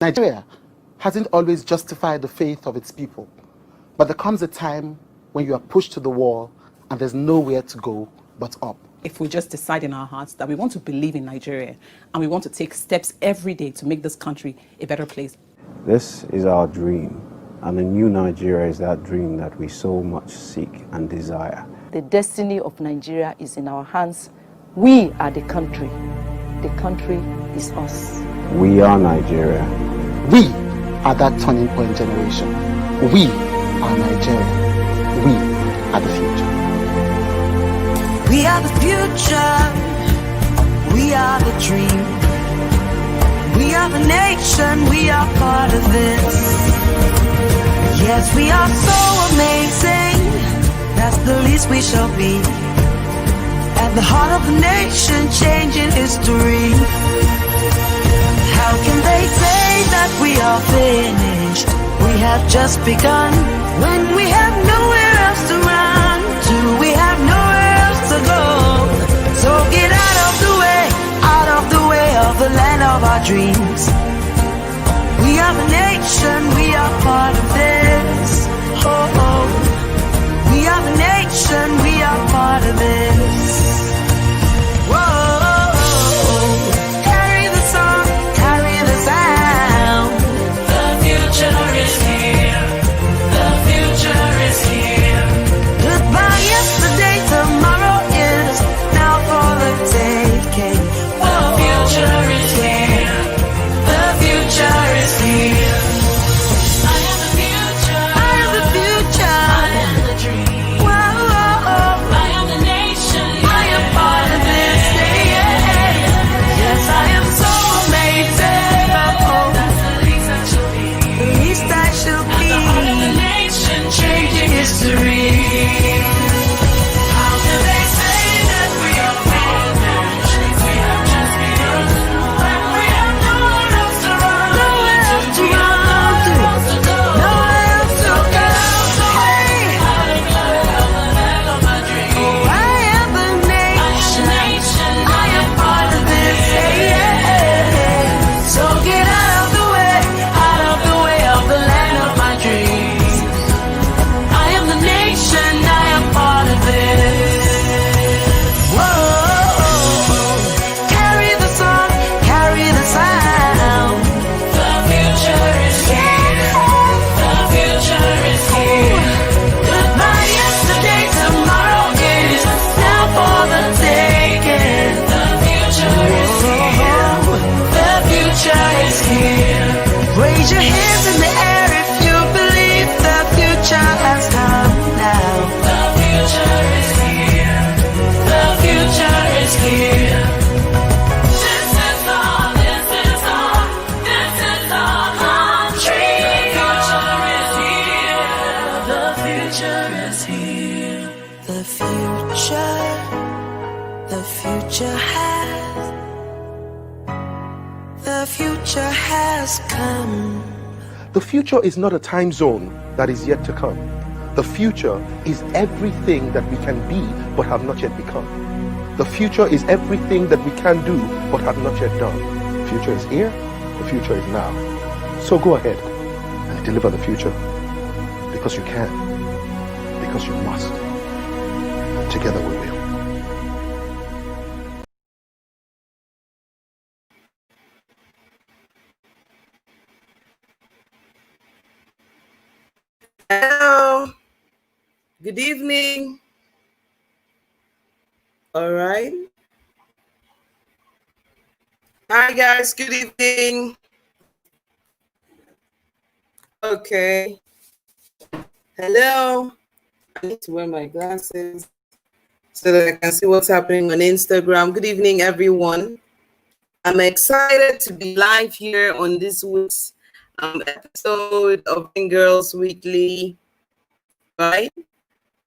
Nigeria hasn't always justified the faith of its people, but there comes a time when you are pushed to the wall and there's nowhere to go but up. If we just decide in our hearts that we want to believe in Nigeria and we want to take steps every day to make this country a better place. This is our dream, and a new Nigeria is that dream that we so much seek and desire. The destiny of Nigeria is in our hands. We are the country. The country is us. We are Nigeria. We are that turning point generation. We are Nigeria. We are the future. We are the future. We are the dream. We are the nation. We are part of this. Yes, we are so amazing. That's the least we shall be. At the heart of the nation, changing history. How can they say that we are finished? We have just begun. When we have nowhere else to run to, we have nowhere else to go. So get out of the way of the land of our dreams. We are the nation, we are part of this. Oh, oh. We are the nation, we are part of this. Whoa, carry the song, carry the sound. The future is here. The future is here. Goodbye yesterday, tomorrow is now for the taking. The future is here. The future is here. I am the future. I am the future. I am the dream. Whoa, I am the nation. I am part of this. Yes, I am so amazing. That's the least I shall be. The least I shall be. At the heart of the nation, changing history. How can they say that we are finished? We have just begun. When we have nowhere else to run, nowhere else to run, nowhere else to go, nowhere else to go. Out of the land of my dreams. Oh, I am the nation. I am part of this. So get out of the way of the land of my dreams. I am the nation. I am part of this. Whoa, carry the song, carry the sound. The future is here. The future is here. Goodbye yesterday, tomorrow is now for the taking. The future is here. The future is here. Raise your hands in the air if you believe the future has come now. The future is here. The future is here. This is our country. The future is here. The future has come. The future is not a time zone that is yet to come. The future is everything that we can be but have not yet become. The future is everything that we can do but have not yet done. The future is here. The future is now. So go ahead and deliver the future because you can, because you must. And together we will. Hello. Good evening. All right. Hi, guys. Good evening. Okay. Hello. I need to wear my glasses so that I can see what's happening on Instagram. Good evening, everyone. I'm excited to be live here on this week's episode of Girls Weekly. Right?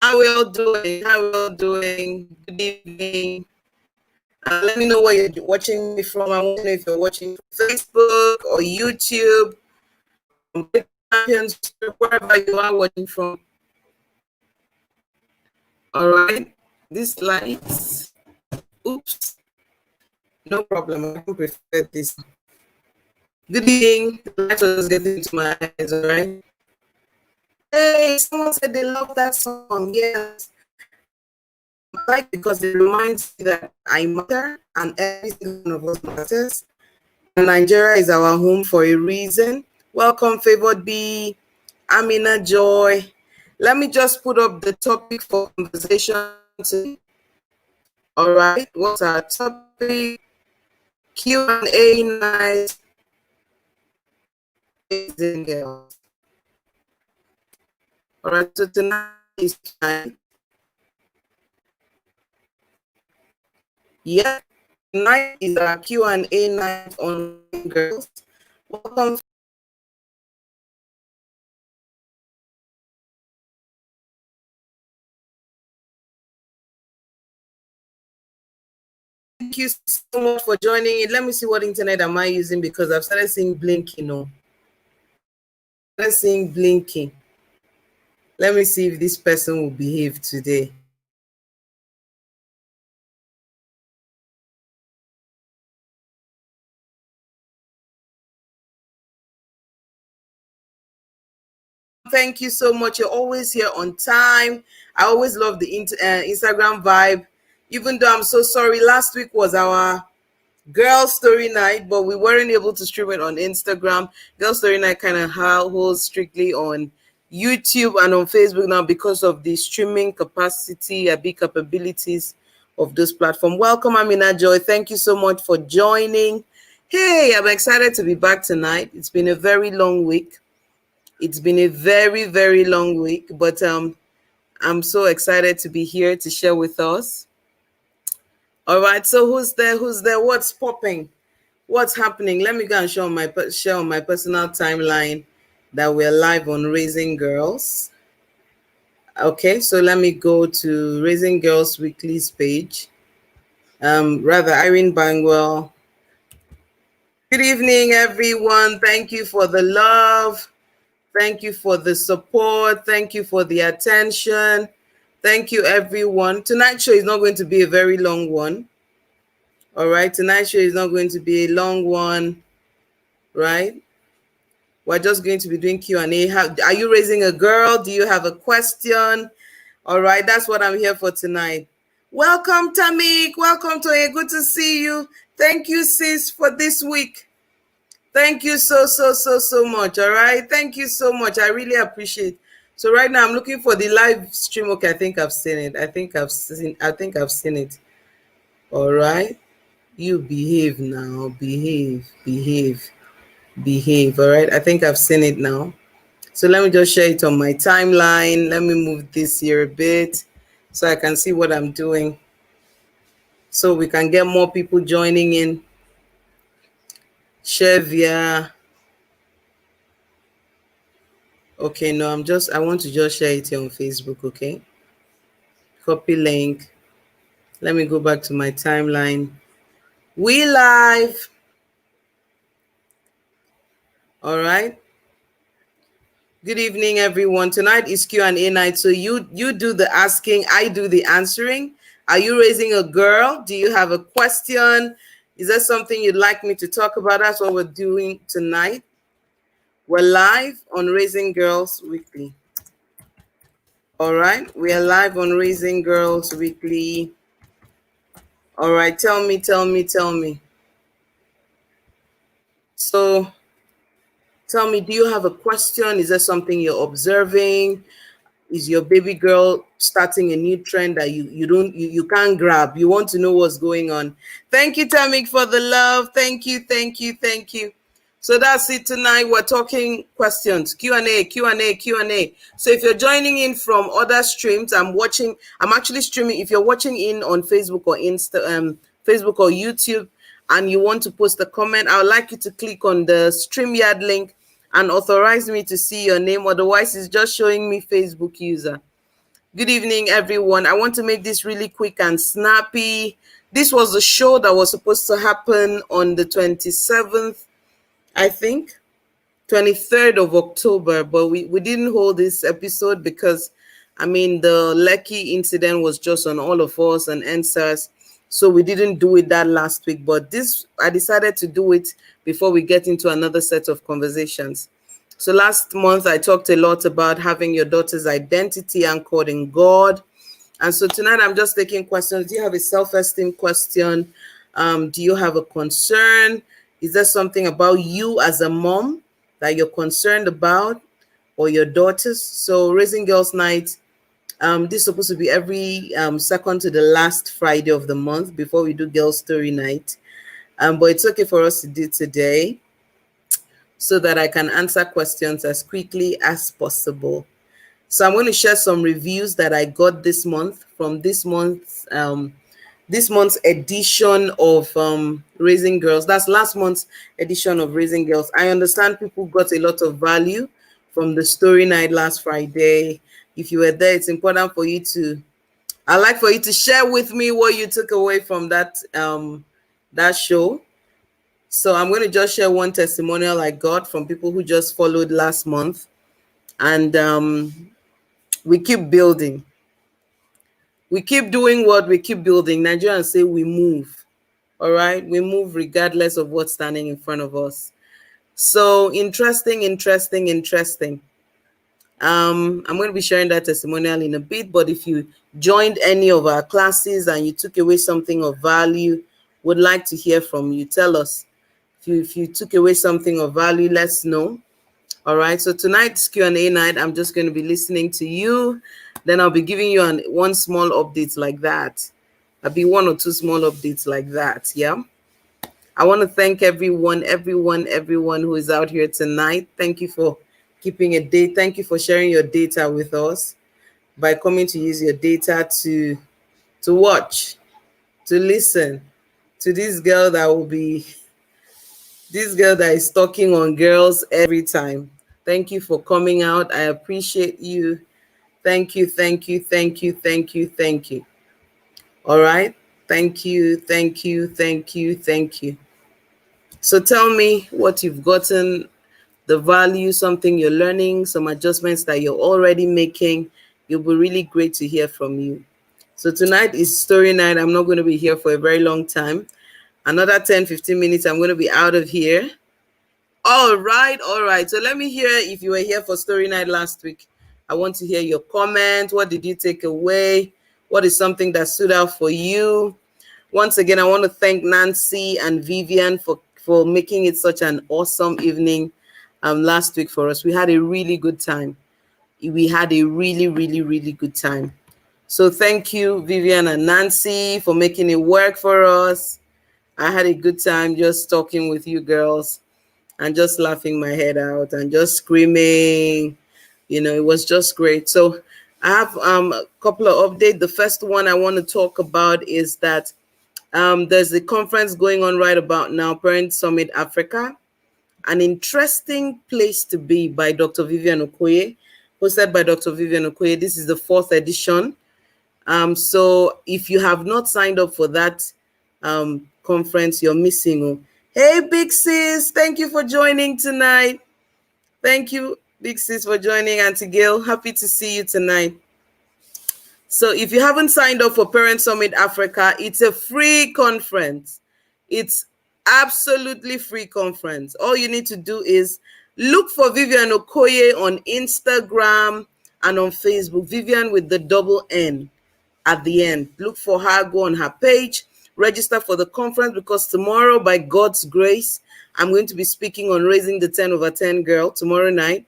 How we all doing? How we all doing? Good evening. Let me know where you're watching me from. I want to know if you're watching from Facebook or YouTube, wherever you are watching from. All right. These lights. Oops. No problem. I can prefer this. Good evening. The light was getting into my eyes, all right? Hey, someone said they love that song. Yes. I like because it reminds me that I matter and every single one of us matters. And Nigeria is our home for a reason. Welcome, Favored B, Amina Joy. Let me just put up the topic for conversation today. All right, what's our topic? Q&A night. Girls. All right, so tonight is time. Yeah, tonight is our Q&A night on girls. Welcome. Thank you so much for joining in. Let me see what internet am I using because I've started seeing blinking. No, started seeing blinking. Let me see if this person will behave today. Thank you so much. You're always here on time. I always love the Instagram vibe. Even though I'm so sorry, last week was our Girl Story Night, but we weren't able to stream it on Instagram. Girl Story Night kind of holds strictly on YouTube and on Facebook now because of the streaming capacity, big capabilities of this platform. Welcome, Amina Joy. Thank you so much for joining. Hey, I'm excited to be back tonight. It's been a very long week. It's been a very, very long week, but I'm so excited to be here to share with us. All right, so who's there? Who's there? What's popping? What's happening? Let me go and share on my personal timeline that we're live on Raising Girls. Okay, so let me go to Raising Girls Weekly's page. Rather, Irene Bangwell. Good evening, everyone. Thank you for the love. Thank you for the support. Thank you for the attention. Thank you, everyone. Tonight's show is not going to be a very long one. All right, tonight's show is not going to be a long one, right? We're just going to be doing Q&A. Are you raising a girl? Do you have a question? All right, that's what I'm here for tonight. Welcome, Tamik. Welcome, Toye. Good to see you. Thank you, sis, for this week. Thank you so much. All right, thank you so much. I really appreciate. So right now I'm looking for the live stream. Okay, I think I've seen it. I think I've seen it. All right, you behave now. Behave. All right, I think I've seen it now. So let me just share it on my timeline. Let me move this here a bit so I can see what I'm doing, so we can get more people joining in. Share via. Okay, no, I want to just share it here on Facebook, okay? Copy link. Let me go back to my timeline. We live. All right. Good evening, everyone. Tonight is Q&A night, so you do the asking, I do the answering. Are you raising a girl? Do you have a question? Is there something you'd like me to talk about? That's what we're doing tonight. We're live on Raising Girls Weekly. All right, we are live on Raising Girls Weekly. All right, tell me. So tell me, do you have a question? Is there something you're observing? Is your baby girl starting a new trend that you can't grab? You want to know what's going on. Thank you, Tamik, for the love. Thank you. So that's it tonight. We're talking questions, Q&A. So if you're joining in from other streams, I'm actually streaming. If you're watching in on Facebook or Facebook or YouTube, and you want to post a comment, I would like you to click on the StreamYard link and authorize me to see your name. Otherwise, it's just showing me Facebook user. Good evening, everyone. I want to make this really quick and snappy. This was a show that was supposed to happen on the 27th, I think, 23rd of October, but we didn't hold this episode because, I mean, the Lekki incident was just on all of us and NSAS. So we didn't do it that last week, but this, I decided to do it before we get into another set of conversations. So last month, I talked a lot about having your daughter's identity anchored in God. And so tonight, I'm just taking questions. Do you have a self-esteem question? Do you have a concern? Is there something about you as a mom that you're concerned about, or your daughters? So Raising Girls Night, this is supposed to be every second to the last Friday of the month before we do Girls Story Night. But it's okay for us to do today so that I can answer questions as quickly as possible. So I'm going to share some reviews that I got this month from this month's edition of Raising Girls. That's last month's edition of Raising Girls. I understand people got a lot of value from the story night last Friday. If you were there, it's important for you to, I'd like for you to share with me what you took away from that show. So I'm going to just share one testimonial I got from people who just followed last month. And we keep building. We keep doing what we keep building. Nigerians say we move. All right. We move regardless of what's standing in front of us. So interesting. I'm going to be sharing that testimonial in a bit. But if you joined any of our classes and you took away something of value, would like to hear from you. Tell us. If you took away something of value, let's know. All right. So tonight's Q&A night, I'm just going to be listening to you. Then I'll be giving you one small update like that. I'll be one or two small updates like that. Yeah. I want to thank everyone who is out here tonight. Thank you for keeping a date. Thank you for sharing your data with us by coming to use your data to watch, to listen to this girl that is talking on girls every time. Thank you for coming out. I appreciate you. Thank you. All right. Thank you. So tell me what you've gotten, the value, something you're learning, some adjustments that you're already making. It will be really great to hear from you. So tonight is story night. I'm not going to be here for a very long time. Another 10-15 minutes, I'm going to be out of here. All right. So let me hear if you were here for story night last week. I want to hear your comment. What did you take away? What is something that stood out for you? Once again, I want to thank Nancy and Vivian for making it such an awesome evening last week for us. We had a really good time. We had a really good time. So thank you, Vivian and Nancy, for making it work for us. I had a good time just talking with you girls and just laughing my head out and just screaming. You know, it was just great. So I have a couple of updates. The first one I want to talk about is that there's a conference going on right about now, Parent Summit Africa, an interesting place to be by Dr. Vivian Okoye, hosted by Dr. Vivian Okoye. This is the 4th edition. So if you have not signed up for that conference, you're missing. Hey, Big Sis, thank you for joining tonight. Thank you, Big Sis, for joining. Auntie Gail, happy to see you tonight. So if you haven't signed up for Parent Summit Africa, it's a free conference. It's absolutely free conference. All you need to do is look for Vivian Okoye on Instagram and on Facebook. Vivian with the double N at the end. Look for her, go on her page, register for the conference, because tomorrow, by God's grace, I'm going to be speaking on raising the 10/10 girl tomorrow night.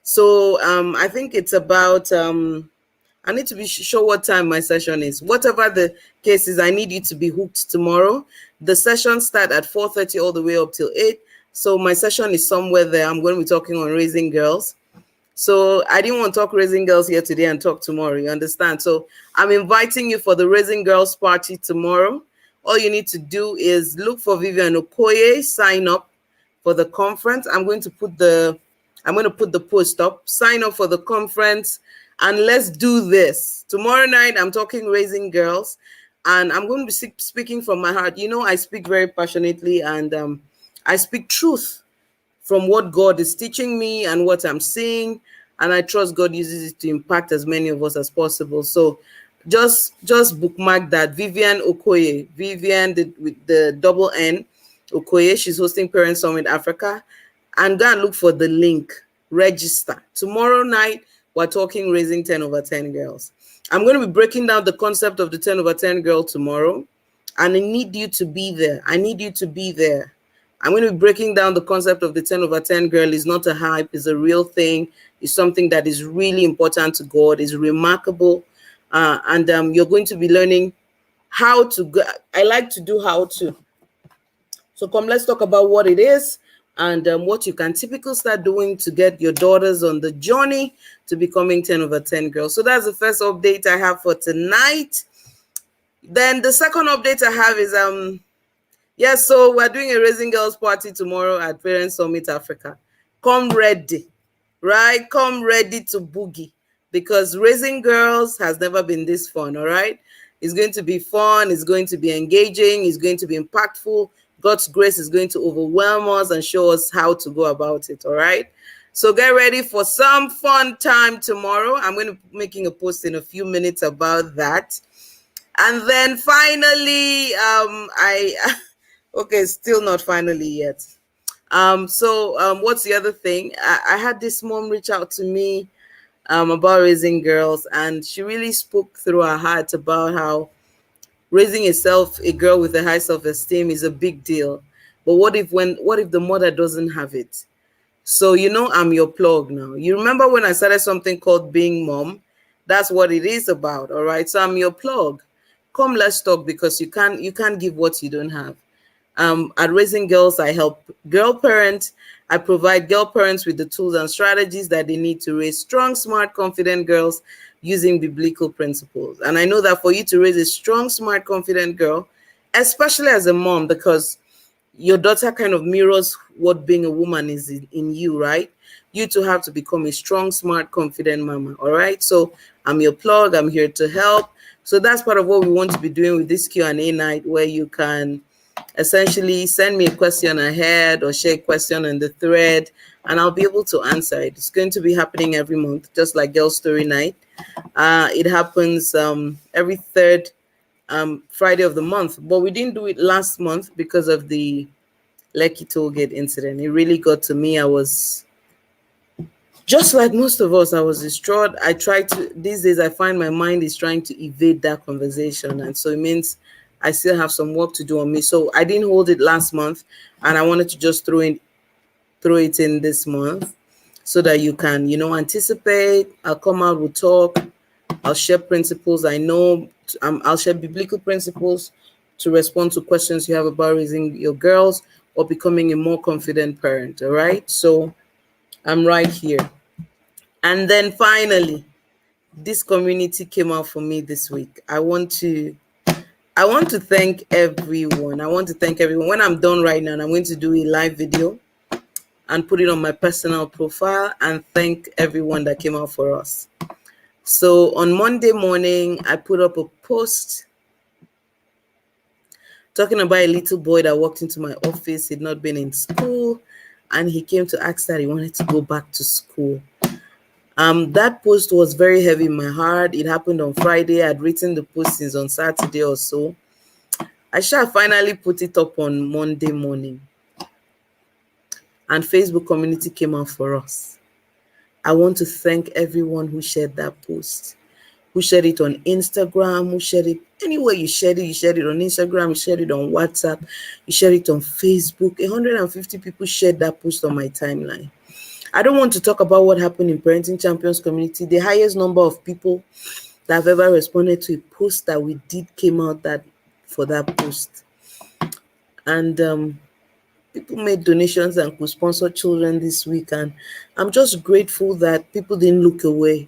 So I think it's about, I need to be sure what time my session is. Whatever the case is, I need you to be hooked tomorrow. The session starts at 4:30 all the way up till 8. So my session is somewhere there. I'm going to be talking on raising girls. So I didn't want to talk raising girls here today and talk tomorrow, you understand? So I'm inviting you for the Raising Girls party tomorrow. All you need to do is look for Vivian Okoye, sign up for the conference. I'm going to put the post up, sign up for the conference, and let's do this. Tomorrow night, I'm talking raising girls, and I'm going to be speaking from my heart. You know, I speak very passionately, and I speak truth from what God is teaching me and what I'm seeing, and I trust God uses it to impact as many of us as possible. So Just bookmark that. Vivian Okoye, with the double N, Okoye. She's hosting Parent Summit Africa, and go and look for the link. Register. Tomorrow night we're talking raising 10 over 10 girls. I'm going to be breaking down the concept of the 10 over 10 girl tomorrow, and I need you to be there. I need you to be there. I'm going to be breaking down the concept of the 10 over 10 girl. It's not a hype, it's a real thing. It's something that is really important to God. It's remarkable. And you're going to be learning how to go. I like to do how to. So come, let's talk about what it is and what you can typically start doing to get your daughters on the journey to becoming 10 over 10 girls. So that's the first update I have for tonight. Then the second update I have is yes, so we're doing a Raising Girls party tomorrow at Parent Summit Africa. Come ready, right? Come ready to boogie, because raising girls has never been this fun, all right? It's going to be fun, it's going to be engaging, it's going to be impactful. God's grace is going to overwhelm us and show us how to go about it, all right? So get ready for some fun time tomorrow. I'm going to be making a post in a few minutes about that. And then finally, okay, still not finally yet. What's the other thing? I had this mom reach out to me about raising girls, and she really spoke through her heart about how raising a girl with a high self-esteem is a big deal. But what if the mother doesn't have it? So I'm your plug now. You remember when I started something called Being Mom? That's what it is about, all right? So I'm your plug. Come, let's talk, because you can't give what you don't have. At Raising Girls, I help girl parents. I provide girl parents with the tools and strategies that they need to raise strong, smart, confident girls using biblical principles. And I know that for you to raise a strong, smart, confident girl, especially as a mom, because your daughter kind of mirrors what being a woman is in you, right? You too have to become a strong, smart, confident mama, all right? So I'm your plug. I'm here to help. So that's part of what we want to be doing with this Q&A night, where you can essentially send me a question ahead or share a question in the thread, and I'll be able to answer it. It's going to be happening every month, just like Girl Story Night. It happens every third Friday of the month, but we didn't do it last month because of the Lekki Tollgate incident. It really got to me. I was just like most of us, I was distraught. These days I find my mind is trying to evade that conversation, and so it means I still have some work to do on me. So I didn't hold it last month, and I wanted to just throw it in this month so that you can, anticipate. I'll come out, we'll talk. I'll share principles I know. I'll share biblical principles to respond to questions you have about raising your girls or becoming a more confident parent, all right? So I'm right here. And then finally, this community came out for me this week. I want to thank everyone. When I'm done right now, I'm going to do a live video and put it on my personal profile and thank everyone that came out for us. So on Monday morning, I put up a post talking about a little boy that walked into my office. He'd not been in school, and he came to ask that he wanted to go back to school. That post was very heavy in my heart. It happened on Friday. I'd written the post since on Saturday or so. I shall finally put it up on Monday morning. And Facebook community came out for us. I want to thank everyone who shared that post, who shared it on Instagram, who shared it anywhere you shared it. You shared it on Instagram, you shared it on WhatsApp, you shared it on Facebook. 150 people shared that post on my timeline. I don't want to talk about what happened in Parenting Champions community. The highest number of people that have ever responded to a post that we did came out for that post. And people made donations and could sponsor children this week. And I'm just grateful that people didn't look away.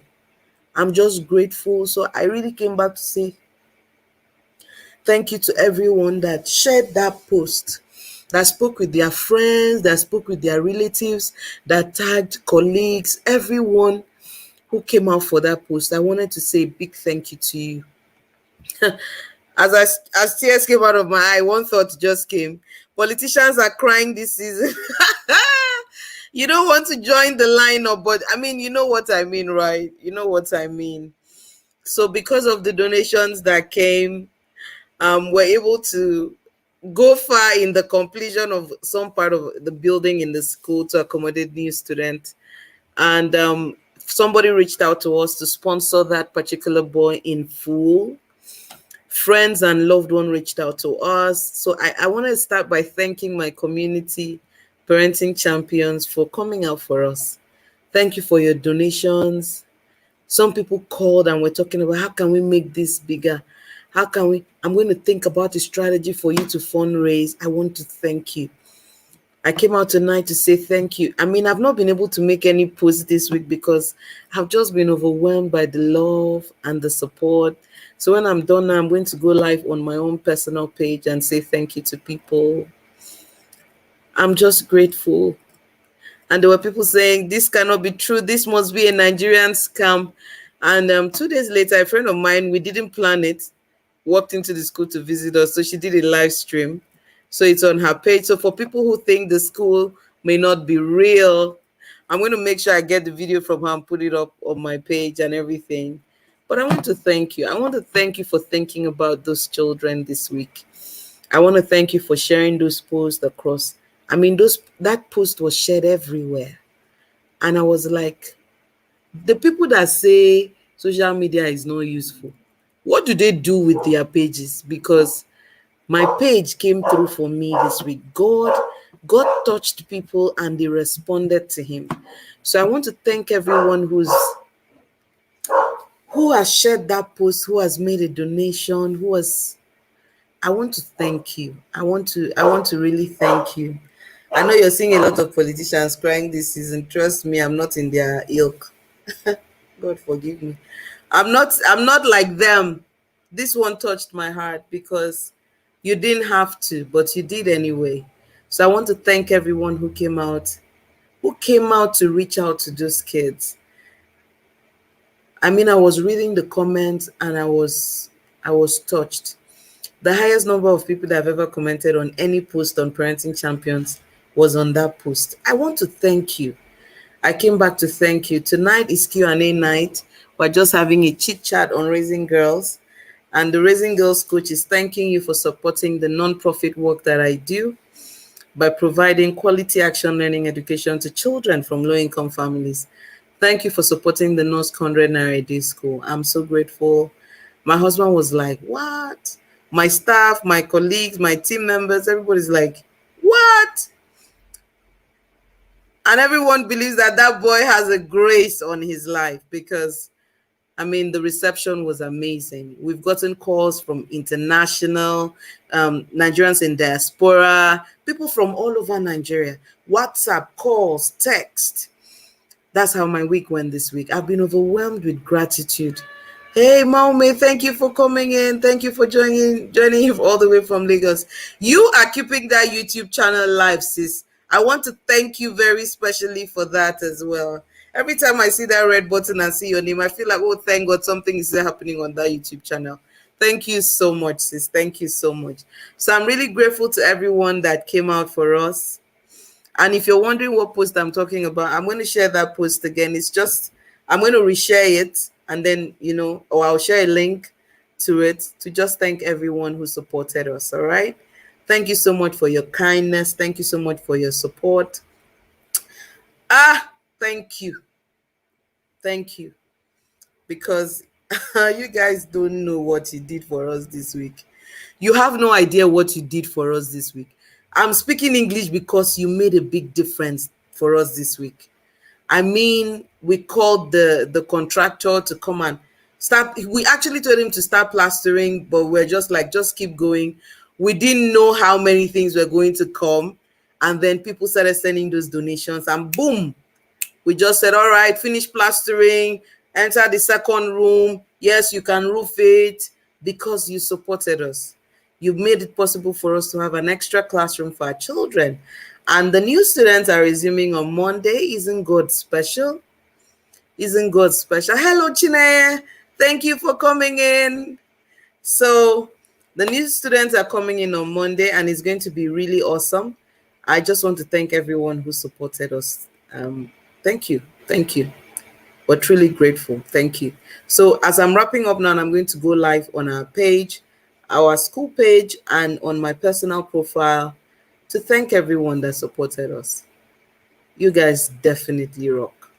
I'm just grateful. So I really came back to say thank you to everyone that shared that post, that spoke with their friends, that spoke with their relatives, that tagged colleagues, everyone who came out for that post. I wanted to say a big thank you to you. As tears came out of my eye, one thought just came. Politicians are crying this season. You don't want to join the lineup, but I mean, you know what I mean, right? You know what I mean. So because of the donations that came, we're able to go far in the completion of some part of the building in the school to accommodate new students. And somebody reached out to us to sponsor that particular boy in full. Friends and loved one reached out to us. So I want to start by thanking my community parenting champions for coming out for us. Thank you for your donations. Some people called and we're talking about how can we make this bigger? How can we? I'm going to think about a strategy for you to fundraise. I want to thank you. I came out tonight to say thank you. I mean, I've not been able to make any posts this week because I've just been overwhelmed by the love and the support. So when I'm done now, I'm going to go live on my own personal page and say thank you to people. I'm just grateful. And there were people saying, this cannot be true. This must be a Nigerian scam. And 2 days later, a friend of mine, we didn't plan it, walked into the school to visit us. So she did a live stream. So it's on her page. So for people who think the school may not be real, I'm going to make sure I get the video from her and put it up on my page and everything. But I want to thank you. I want to thank you for thinking about those children this week. I want to thank you for sharing those posts across. I mean, that post was shared everywhere. And I was like, the people that say social media is not useful, what do they do with their pages? Because my page came through for me this week. God touched people and they responded to him. So I want to thank everyone who has shared that post, who has made a donation, I want to thank you. I want to really thank you. I know you're seeing a lot of politicians crying this season. Trust me, I'm not in their ilk. God forgive me. I'm not like them. This one touched my heart because you didn't have to, but you did anyway. So I want to thank everyone who came out to reach out to those kids. I mean, I was reading the comments and I was touched. The highest number of people that have ever commented on any post on Parenting Champions was on that post. I want to thank you. I came back to thank you. Tonight is Q&A night. We're just having a chit chat on Raising Girls. And the Raising Girls coach is thanking you for supporting the nonprofit work that I do by providing quality action learning education to children from low-income families. Thank you for supporting the North Conrad Naira Day School. I'm so grateful. My husband was like, what? My staff, my colleagues, my team members, everybody's like, what? And everyone believes that that boy has a grace on his life because, I mean, the reception was amazing. We've gotten calls from international, Nigerians in diaspora, people from all over Nigeria, WhatsApp, calls, text. That's how my week went this week. I've been overwhelmed with gratitude. Hey, Maume, thank you for coming in. Thank you for joining all the way from Lagos. You are keeping that YouTube channel alive, sis. I want to thank you very specially for that as well. Every time I see that red button and see your name, I feel like, oh, thank God, something is happening on that YouTube channel. Thank you so much, sis. Thank you so much. So I'm really grateful to everyone that came out for us. And if you're wondering what post I'm talking about, I'm going to share that post again. It's just, I'm going to reshare it and then, or I'll share a link to it to just thank everyone who supported us. All right. Thank you so much for your kindness. Thank you so much for your support. Thank you. Thank you. Because you guys don't know what you did for us this week. You have no idea what you did for us this week. I'm speaking English because you made a big difference for us this week. I mean, we called the contractor to come and start. We actually told him to start plastering, but we're just like, just keep going. We didn't know how many things were going to come. And then people started sending those donations and boom, we just said, all right, finish plastering, enter the second room. Yes, you can roof it because you supported us. You've made it possible for us to have an extra classroom for our children. And the new students are resuming on Monday. Isn't God special? Isn't God special? Hello, Chineye. Thank you for coming in. So the new students are coming in on Monday and it's going to be really awesome. I just want to thank everyone who supported us. Thank you. Thank you. but truly grateful. Thank you. So as I'm wrapping up now, I'm going to go live on our page, our school page, and on my personal profile to thank everyone that supported us. You guys definitely rock.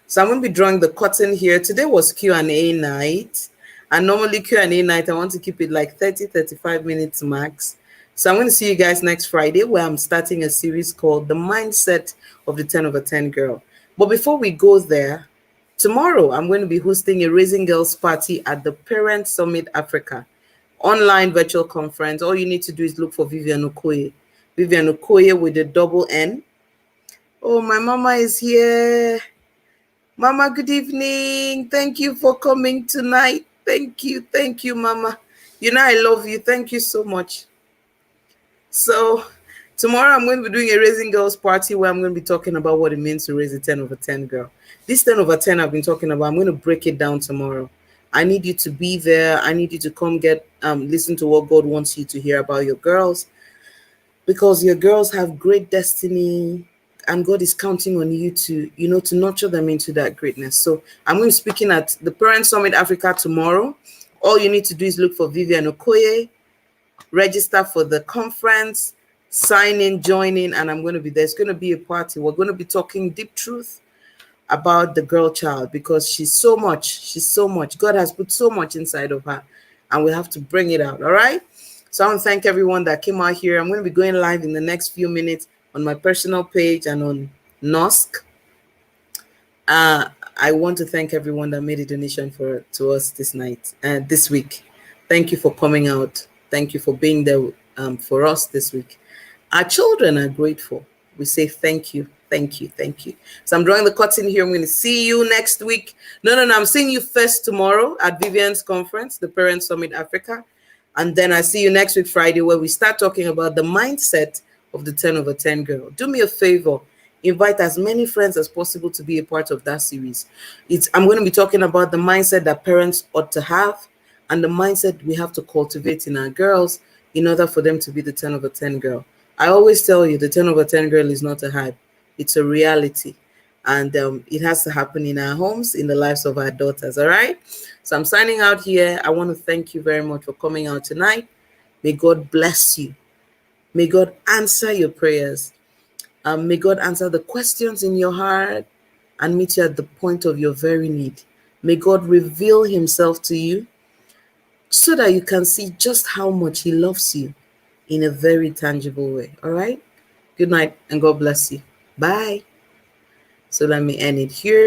So I'm going to be drawing the curtain here. Today was Q&A night. And normally Q&A night, I want to keep it like 35 minutes max. So I'm going to see you guys next Friday, where I'm starting a series called The Mindset of the 10 over 10 Girl. But before we go there, tomorrow I'm going to be hosting a Raising Girls party at the Parent Summit Africa online virtual conference. All you need to do is look for Vivian Okoye. Vivian Okoye with a double N. Oh, my mama is here. Mama, good evening. Thank you for coming tonight. Thank you, Mama. You know I love you. Thank you so much. So tomorrow I'm going to be doing a Raising Girls party where I'm going to be talking about what it means to raise a 10 over 10 girl. This 10 over 10 I've been talking about, I'm going to break it down tomorrow. I need you to be there. I need you to come listen to what God wants you to hear about your girls, because your girls have great destiny and God is counting on you to, to nurture them into that greatness. So I'm going to be speaking at the Parent Summit Africa tomorrow. All you need to do is look for Vivian Okoye, register for the conference, sign in, join in, and I'm going to be there. It's going to be a party. We're going to be talking deep truth about the girl child, because she's so much. God has put so much inside of her, and we have to bring it out. All right. So I want to thank everyone that came out here. I'm going to be going live in the next few minutes on my personal page and on NOSC. I want to thank everyone that made a donation to us this week. Thank you for coming out. Thank you for being there for us this week. Our children are grateful. We say thank you. So I'm drawing the curtain here. I'm going to see you next week. No, I'm seeing you first tomorrow at Vivian's conference, the Parent Summit Africa. And then I see you next week, Friday, where we start talking about the mindset of the 10 over 10 girl. Do me a favor. Invite as many friends as possible to be a part of that series. I'm going to be talking about the mindset that parents ought to have and the mindset we have to cultivate in our girls in order for them to be the 10 over 10 girl. I always tell you the 10 over 10 girl is not a hype. It's a reality. And it has to happen in our homes, in the lives of our daughters. All right. So I'm signing out here. I want to thank you very much for coming out tonight. May God bless you. May God answer your prayers. May God answer the questions in your heart and meet you at the point of your very need. May God reveal himself to you so that you can see just how much he loves you in a very tangible way. All right. Good night and God bless you. Bye. So let me end it here.